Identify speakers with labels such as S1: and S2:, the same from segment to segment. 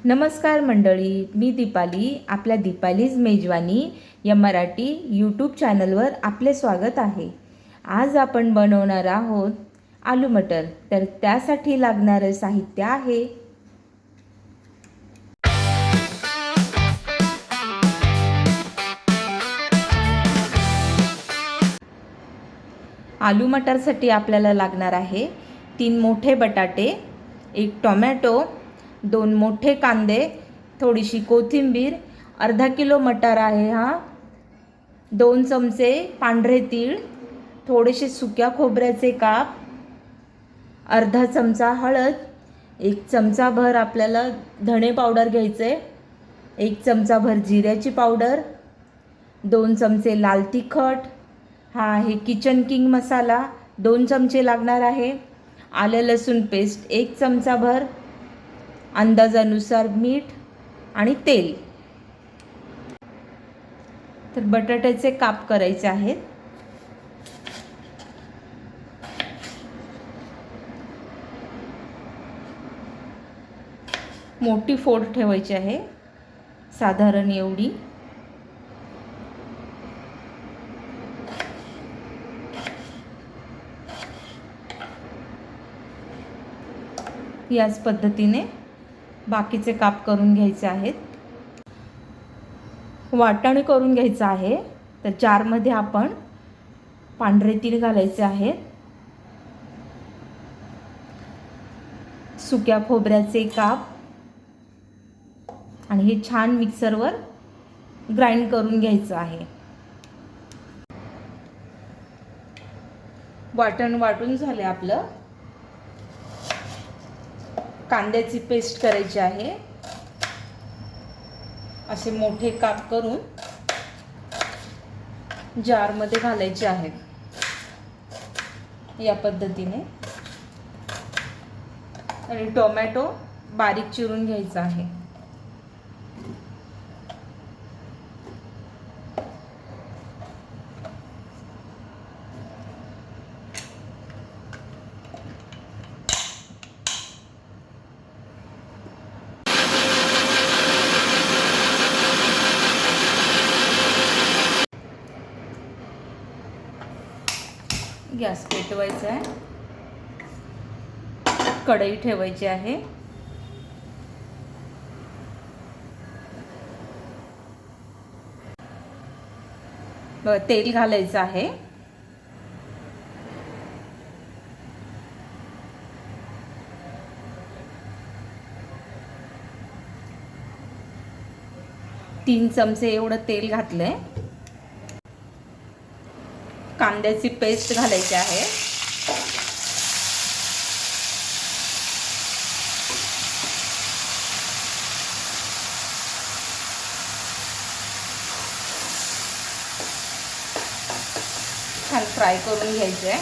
S1: नमस्कार मंडळी, मी दीपाली. आपल्या दीपालीज मेजवानी या मराठी यूट्यूब चॅनलवर आपले स्वागत आहे. आज आपण बनवणार आहोत आलू मटर. तर त्यासाठी लागणारे साहित्य आहे आलू मटरसाठी आपल्याला लागणार आहे 3 मोठे बटाटे, 1 टोमॅटो, 2 मोठे कांदे, थोडीशी कोथिंबीर, अर्धा किलो मटार आहे हा, 2 चमचे पांढरे तीळ, थोडेसे सुक्या खोबऱ्याचे काप, अर्धा चमचा हळद, 1 चमचाभर आपल्याला धणे पावडर घ्यायचे, 1 चमचाभर जिऱ्याची पावडर, 2 चमचे लाल तिखट, हा आहे किचन किंग मसाला 2 चमचे लागणार आहे, आलं लसूण पेस्ट 1 चमचाभर, अंदाजानुसार मीठ आणि तेल. तर बटाट्याचे काप करायचे आहेत. मोठी फोड ठेवायची आहे, साधारण एवढी. याच पद्धतीने बाकीचे काप करून घ्यायचे आहेत. वाटण करून घ्यायचं आहे. तर जारमध्ये आपण पांढरे तीळ घालायचे आहेत, सुक्या खोबऱ्याचे काप, आणि हे छान मिक्सरवर ग्राइंड करून घ्यायचं आहे. वाटण वाटून झाले आपलं. कांद्याची पेस्ट करायची आहे. असे मोठे काप करून जारमध्ये घालायचे आहेत या पद्धतीने. आणि टोमॅटो बारीक चिरून घ्यायचा आहे. गॅस पेटवायचा आहे, कढई ठेवायची आहे. तेल घालायचं आहे. तीन चमचे एवढं तेल घातलंय. कांद्याची पेस्ट घालायची आहे. छान फ्राय करून घ्यायचे आहे.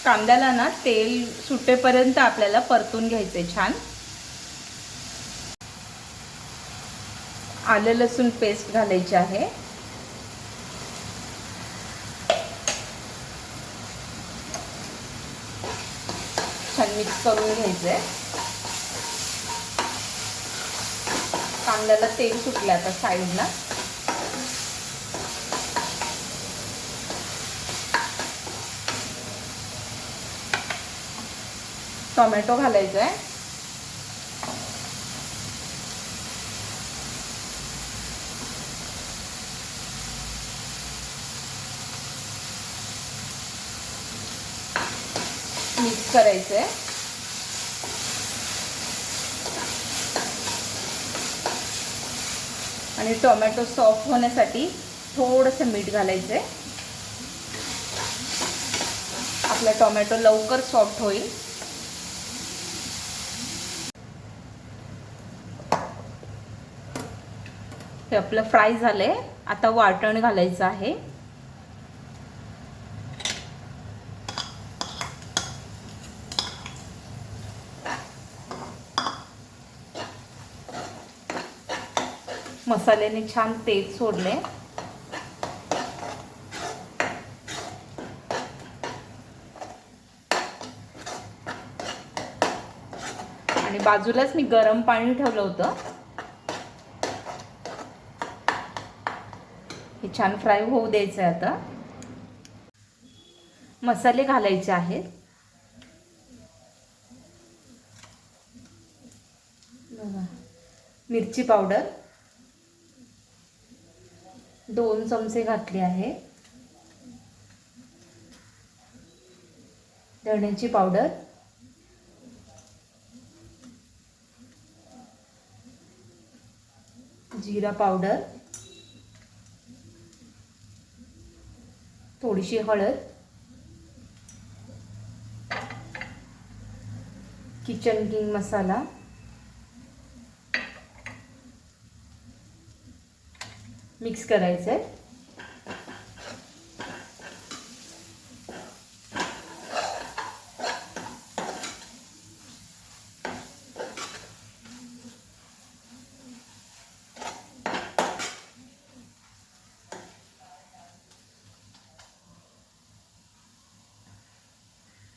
S1: कांद्याला ना तेल सुटेपर्यंत आपल्याला परतून घ्यायचे छान. आलं लसूण पेस्ट घालायची आहे. छान मिक्स करून घ्यायचंय. कांद्याला तेल सुटलं आता साईडला. टोमॅटो घालायचा आहे. मिक्स करायचंय. आणि टोमॅटो सॉफ्ट होण्यासाठी थोडंसं मीठ घालायचंय. आपला टोमॅटो लवकर सॉफ्ट होईल. हे आपलं फ्राय झालंय. आता वाटण घालायचं आहे. मसाल्याने छान तेल सोडले. आणि बाजूलाच मी गरम पाणी ठेवलं होतं. हे छान फ्राय होऊ द्यायचं आहे. आता मसाले घालायचे आहेत. मिरची पावडर 2 चमचे घातली आहे. धण्याची पावडर, जीरा पावडर, थोडीशी हळद, किचन किंग मसाला, मिक्स करायचं आहे.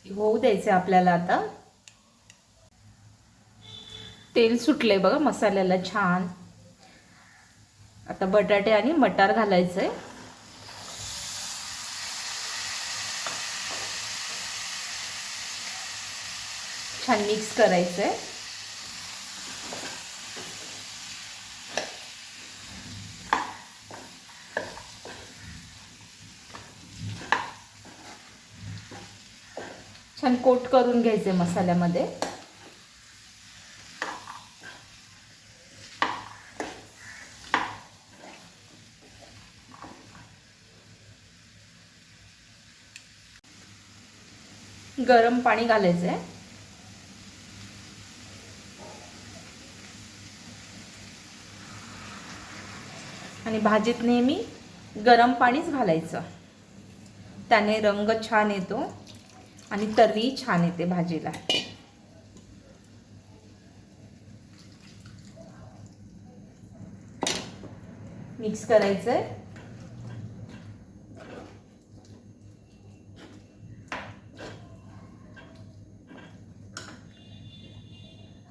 S1: होऊ द्यायचं आपल्याला. आता तेल सुटलंय बघा मसाल्याला छान. आता बटाटे आणि मटार घालायचंय. छान मिक्स करायचंय. छान कोट करून घ्यायचे मसाल्यामध्ये. गरम पाणी घालायचं आहे. आणि भाजीत नेहमी गरम पाणीच घालायचं. त्याने रंग छान येतो आणि तर्री छान येते भाजीला. मिक्स करायचंय.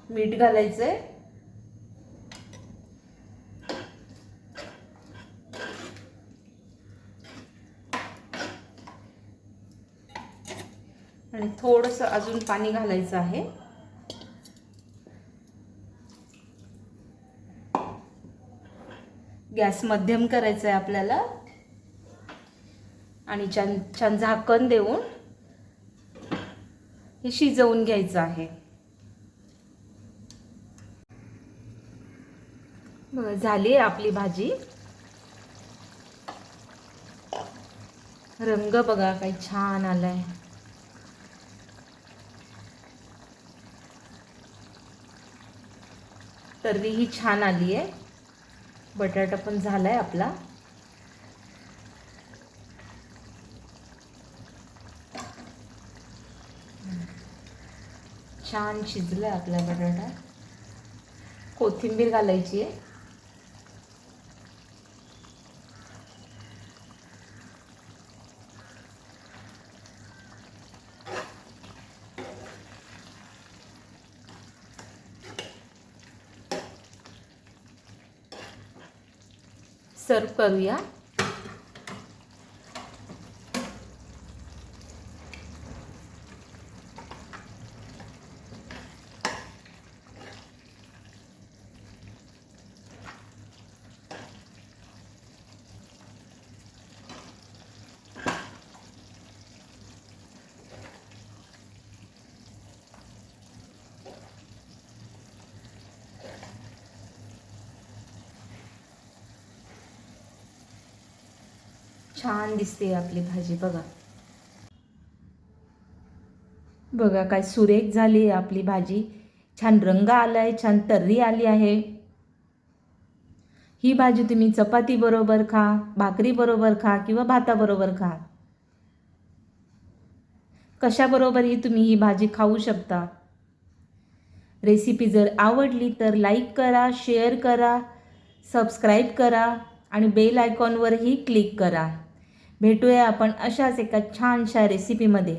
S1: मीठ घालायचंय. आणि थोडंसं अजून पाणी घालायचं आहे. गॅस मध्यम करायचा आहे आपल्याला. आणि छान छान झाकण देऊन हे शिजवून घ्यायचं आहे. बघा झाली आपली भाजी. रंग बघा काही छान आलाय. तर्री ही छान आली आहे. बटाटा पण झालाय आपला. छान शिजलाय आपला बटाटा. कोथिंबीर घालायची आहे. सर्व करूया. छान दिसते आपली भाजी बघा. बघा काय सुरेख झाली आपली भाजी. छान रंग आलाय, छान तर्री आली आहे. ही भाजी तुम्ही चपाती बरोबर खा, भाकरी बरोबर खा किंवा भाताबरोबर खा. कशाबरोबरही तुम्ही ही भाजी खाऊ शकता. रेसिपी जर आवडली तर लाईक करा, शेअर करा, सबस्क्राईब करा आणि बेल आयकॉनवरही क्लिक करा. भेटूया आपण अशाच एका छानशा रेसिपीमध्ये.